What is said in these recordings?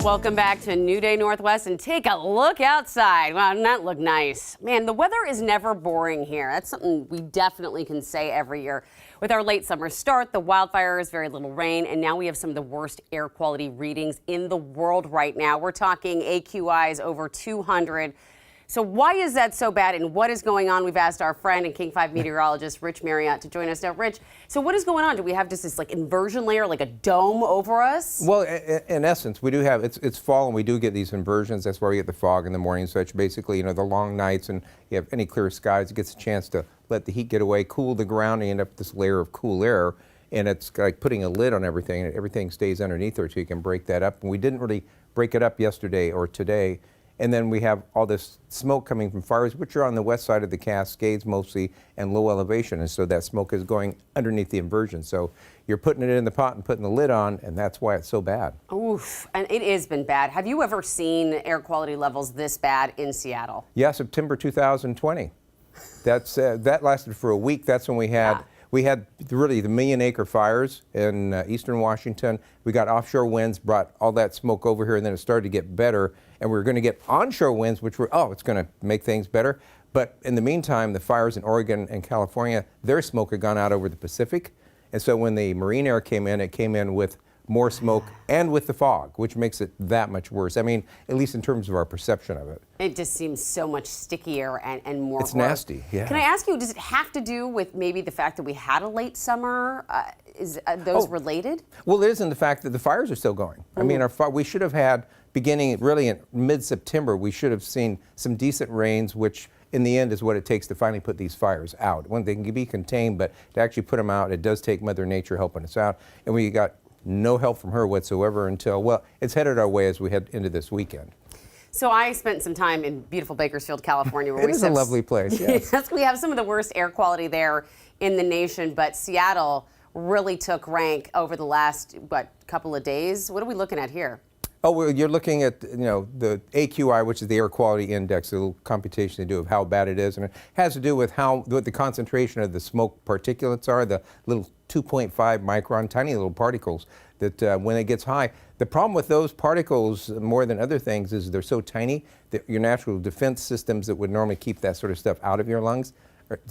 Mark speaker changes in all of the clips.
Speaker 1: Welcome back to New Day Northwest, and take a look outside. Wow, doesn't that look nice? Man, the weather is never boring here. That's something we definitely can say every year. With our late summer start, the wildfires, very little rain, and now we have some of the worst air quality readings in the world right now. We're talking AQIs over 200. So why is that so bad, and what is going on? We've asked our friend and King 5 meteorologist Rich Marriott to join us now. Rich, so what is going on? Do we have just this like inversion layer, like a dome over us?
Speaker 2: Well, in essence, we do have, it's fall and we do get these inversions. That's why we get the fog in the morning. So it's basically, the long nights and you have any clear skies, it gets a chance to let the heat get away, cool the ground, and you end up with this layer of cool air. And it's like putting a lid on everything, and everything stays underneath there so you can break that up. And we didn't really break it up yesterday or today. And then we have all this smoke coming from fires, which are on the west side of the Cascades mostly, and low elevation. And so that smoke is going underneath the inversion. So you're putting it in the pot and putting the lid on, and that's why it's so bad.
Speaker 1: Oof, and it has been bad. Have you ever seen air quality levels this bad in Seattle?
Speaker 2: Yeah, September 2020. That lasted for a week. That's when we had...
Speaker 1: Yeah.
Speaker 2: We had really the million-acre fires in eastern Washington. We got offshore winds, brought all that smoke over here, and then it started to get better. And we were going to get onshore winds, which were, it's going to make things better. But in the meantime, the fires in Oregon and California, their smoke had gone out over the Pacific. And so when the marine air came in, it came in with more smoke and with the fog, which makes it that much worse. I mean, at least in terms of our perception of it. It
Speaker 1: just seems so much stickier and more
Speaker 2: It's
Speaker 1: gross.
Speaker 2: nasty, yeah.
Speaker 1: Can I ask you, does it have to do with maybe the fact that we had a late summer? Is those related?
Speaker 2: Well, it is in the fact that the fires are still going. I mean, we should have had, beginning really in mid-September, we should have seen some decent rains, which in the end is what it takes to finally put these fires out. When they can be contained, but to actually put them out, it does take Mother Nature helping us out. And we got no help from her whatsoever until, well, it's headed our way as we head into this weekend.
Speaker 1: So I spent some time in beautiful Bakersfield, California. Where
Speaker 2: it is a lovely place, yes.
Speaker 1: We have some of the worst air quality there in the nation, but Seattle really took rank over the last, couple of days. What are we looking at here?
Speaker 2: Oh, well, you're looking at, the AQI, which is the air quality index, a little computation they do of how bad it is. And it has to do with what the concentration of the smoke particulates are, the little 2.5 micron, tiny little particles that when it gets high. The problem with those particles, more than other things, is they're so tiny that your natural defense systems that would normally keep that sort of stuff out of your lungs,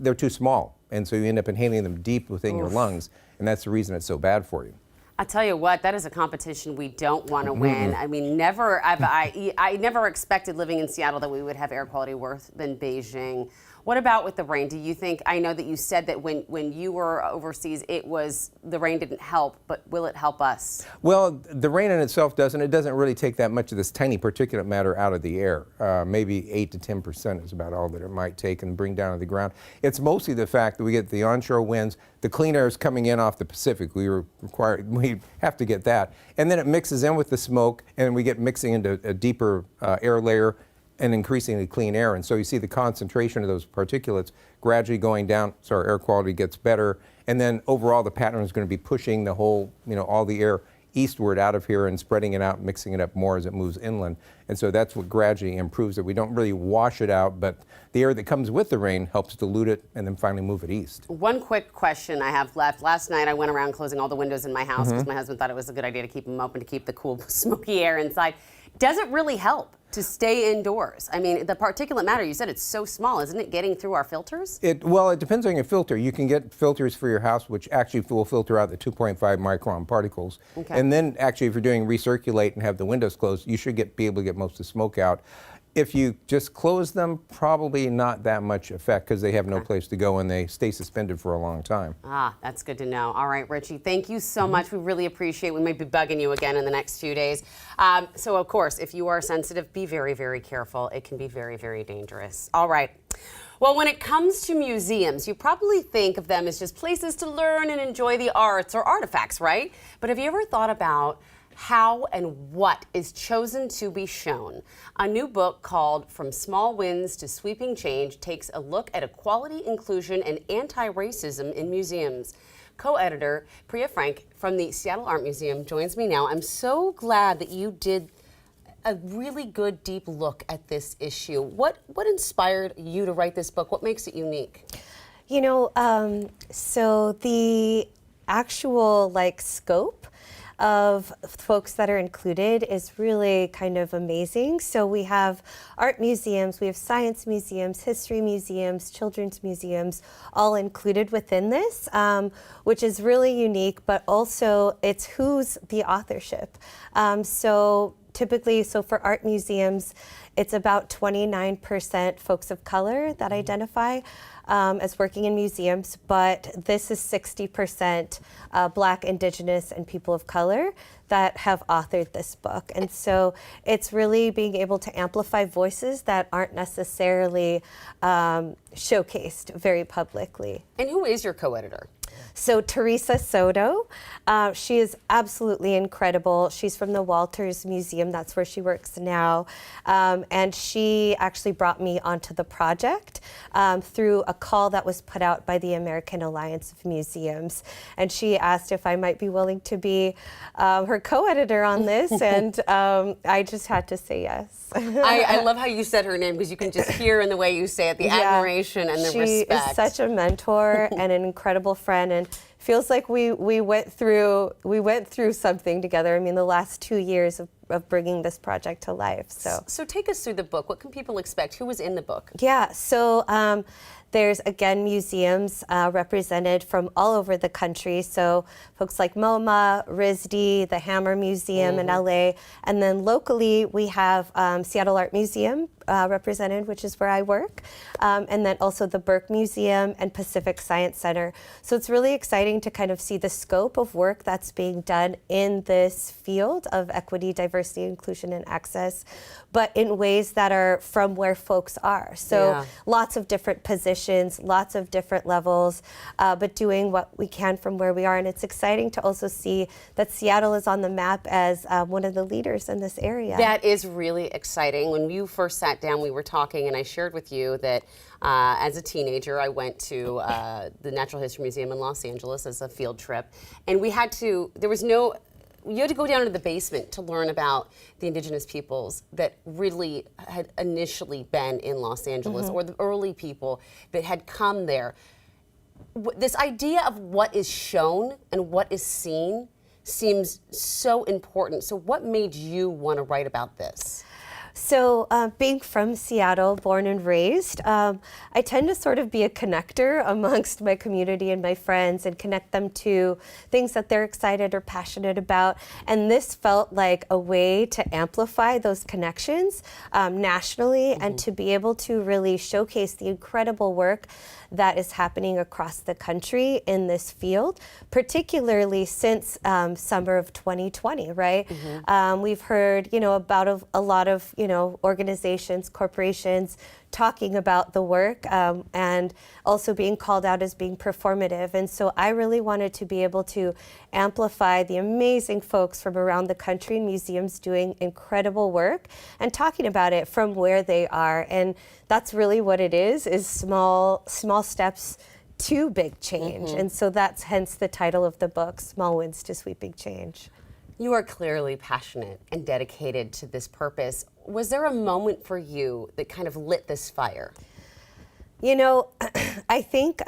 Speaker 2: they're too small. And so you end up inhaling them deep within your lungs. And that's the reason it's so bad for you.
Speaker 1: I tell you what, that is a competition we don't want to win. I mean, I never expected living in Seattle that we would have air quality worse than Beijing. What about with the rain? Do you think, I know that you said that when you were overseas, the rain didn't help, but will it help us?
Speaker 2: Well, the rain in itself doesn't. It doesn't really take that much of this tiny particulate matter out of the air. Maybe 8 to 10% is about all that it might take and bring down to the ground. It's mostly the fact that we get the onshore winds, the clean air is coming in off the Pacific. We have to get that. And then it mixes in with the smoke, and we get mixing into a deeper air layer and increasingly clean air. And so you see the concentration of those particulates gradually going down, so our air quality gets better. And then overall, the pattern is going to be pushing the whole, all the air eastward out of here and spreading it out, and mixing it up more as it moves inland. And so that's what gradually improves it. We don't really wash it out, but the air that comes with the rain helps dilute it and then finally move it east.
Speaker 1: One quick question I have left. Last night I went around closing all the windows in my house because my husband thought it was a good idea to keep them open to keep the cool, smoky air inside. Does it really help to stay indoors? I mean, the particulate matter, you said it's so small. Isn't it getting through our filters?
Speaker 2: Well, it depends on your filter. You can get filters for your house which actually will filter out the 2.5 micron particles. Okay. And then actually if you're doing recirculate and have the windows closed, you should be able to get most of the smoke out. If you just close them, probably not that much effect because they have no place to go and they stay suspended for a long time.
Speaker 1: Ah, that's good to know. All right, Richie, thank you so much. We really appreciate it. We might be bugging you again in the next few days. So, of course, if you are sensitive, be very, very careful. It can be very, very dangerous. All right. Well, when it comes to museums, you probably think of them as just places to learn and enjoy the arts or artifacts, right? But have you ever thought about how and what is chosen to be shown? A new book called From Small Wins to Sweeping Change takes a look at equality, inclusion, and anti-racism in museums. Co-editor Priya Frank from the Seattle Art Museum joins me now. I'm so glad that you did a really good, deep look at this issue. What inspired you to write this book? What makes it unique?
Speaker 3: So the actual scope of folks that are included is really kind of amazing. So we have art museums, we have science museums, history museums, children's museums, all included within this, which is really unique, but also it's who's the authorship. So typically, so for art museums, it's about 29% folks of color that identify as working in museums, but this is 60% Black, Indigenous, and people of color that have authored this book. And so it's really being able to amplify voices that aren't necessarily showcased very publicly.
Speaker 1: And who is your co-editor?
Speaker 3: So Teresa Soto, she is absolutely incredible. She's from the Walters Museum. That's where she works now. And she actually brought me onto the project through a call that was put out by the American Alliance of Museums. And she asked if I might be willing to be her co-editor on this. And I just had to say yes.
Speaker 1: I love how you said her name, because you can just hear in the way you say it, the admiration and the respect.
Speaker 3: She is such a mentor and an incredible friend, and feels like we went through something together. I mean, the last 2 years of bringing this project to life.
Speaker 1: So take us through the book. What can people expect? Who was in the book?
Speaker 3: Yeah, so there's, again, museums represented from all over the country. So folks like MoMA, RISD, the Hammer Museum in LA. And then locally, we have Seattle Art Museum represented, which is where I work. And then also the Burke Museum and Pacific Science Center. So it's really exciting to kind of see the scope of work that's being done in this field of equity, diversity, inclusion, and access, but in ways that are from where folks are. So lots of different positions, lots of different levels, but doing what we can from where we are. And it's exciting to also see that Seattle is on the map as one of the leaders in this area.
Speaker 1: That is really exciting. When you first sat down, we were talking, and I shared with you that as a teenager, I went to the Natural History Museum in Los Angeles as a field trip, and you had to go down to the basement to learn about the indigenous peoples that really had initially been in Los Angeles, or the early people that had come there. This idea of what is shown and what is seen seems so important. So what made you want to write about this?
Speaker 3: So being from Seattle, born and raised, I tend to sort of be a connector amongst my community and my friends and connect them to things that they're excited or passionate about. And this felt like a way to amplify those connections nationally and to be able to really showcase the incredible work that is happening across the country in this field, particularly since summer of 2020, right? We've heard, about a lot of, organizations, corporations talking about the work and also being called out as being performative. And so I really wanted to be able to amplify the amazing folks from around the country in museums doing incredible work and talking about it from where they are. And that's really what it is small steps to big change. And so that's hence the title of the book, Small Wins to Sweeping Change.
Speaker 1: You are clearly passionate and dedicated to this purpose. Was there a moment for you that kind of lit this fire?
Speaker 3: I think,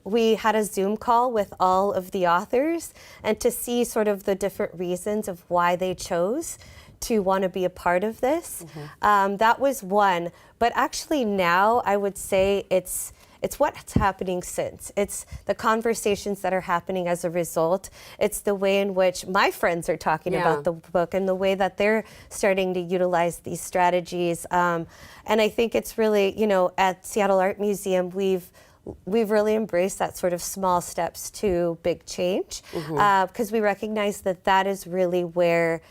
Speaker 3: we had a Zoom call with all of the authors, and to see sort of the different reasons of why they chose to want to be a part of this. That was one. But actually now I would say it's what's happening since. It's the conversations that are happening as a result. It's the way in which my friends are talking about the book and the way that they're starting to utilize these strategies. And I think it's really, at Seattle Art Museum, we've really embraced that sort of small steps to big change because we recognize that is really where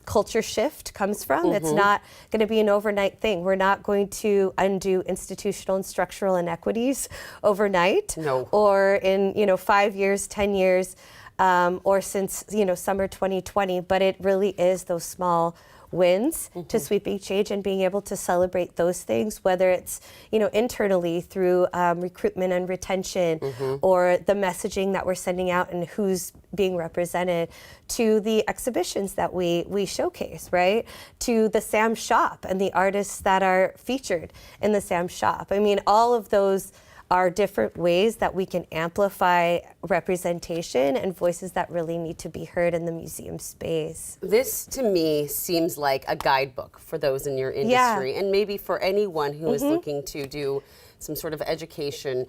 Speaker 3: culture shift comes from. It's not going to be an overnight thing. We're not going to undo institutional and structural inequities overnight.
Speaker 1: No.
Speaker 3: Or in 5 years, 10 years, or since summer 2020. But it really is those small wins to sweeping change and being able to celebrate those things, whether it's internally through recruitment and retention or the messaging that we're sending out and who's being represented, to the exhibitions that we showcase, right? To the Sam Shop and the artists that are featured in the Sam Shop. I mean, all of those are different ways that we can amplify representation and voices that really need to be heard in the museum space.
Speaker 1: This to me seems like a guidebook for those in your industry, and maybe for anyone who is looking to do some sort of education.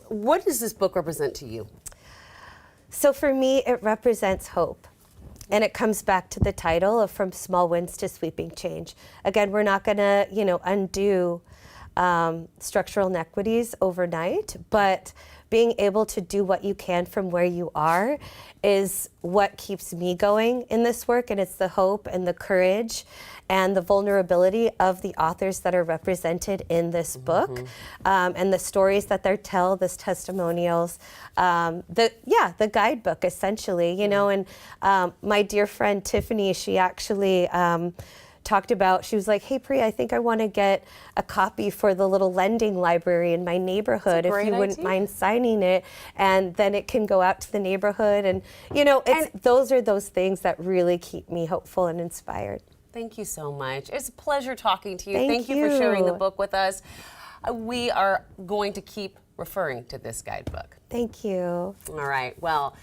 Speaker 1: What does this book represent to you?
Speaker 3: So for me, it represents hope. And it comes back to the title of From Small Wins to Sweeping Change. Again, we're not going to, undo structural inequities overnight, but being able to do what you can from where you are is what keeps me going in this work, and it's the hope and the courage and the vulnerability of the authors that are represented in this book, and the stories that they tell, this testimonials, the guidebook essentially, and my dear friend Tiffany, she actually talked about, she was like, hey Priya, I think I want to get a copy for the little lending library in my neighborhood if you wouldn't mind signing it, and then it can go out to the neighborhood, and those are those things that really keep me hopeful and inspired.
Speaker 1: Thank you so much. It's a pleasure talking to you.
Speaker 3: Thank
Speaker 1: you for sharing the book with us. We are going to keep referring to this guidebook.
Speaker 3: Thank you.
Speaker 1: All right, well,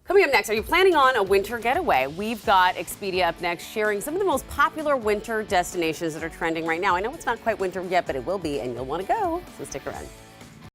Speaker 1: coming up next, are you planning on a winter getaway? We've got Expedia up next, sharing some of the most popular winter destinations that are trending right now. I know it's not quite winter yet, but it will be, and you'll want to go, so stick around.